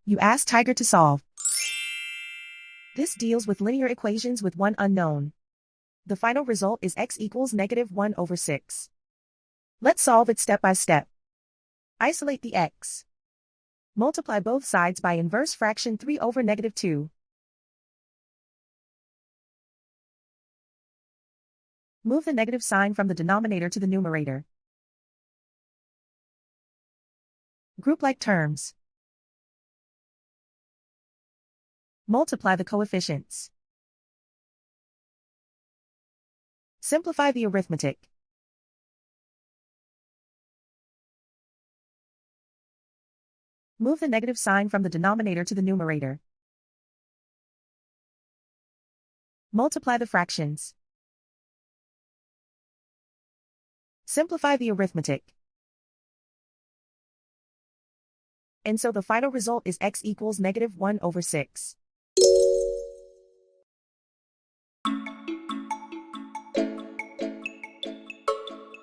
You ask Tiger to solve. This deals with linear equations with one unknown. The final result is x equals -1/6. Let's solve it step by step. Isolate the x. Multiply both sides by inverse fraction 3/-2. Move the negative sign from the denominator to the numerator. Group like terms. Multiply the coefficients. Simplify the arithmetic. Move the negative sign from the denominator to the numerator. Multiply the fractions. Simplify the arithmetic. And so the final result is x equals -1/6.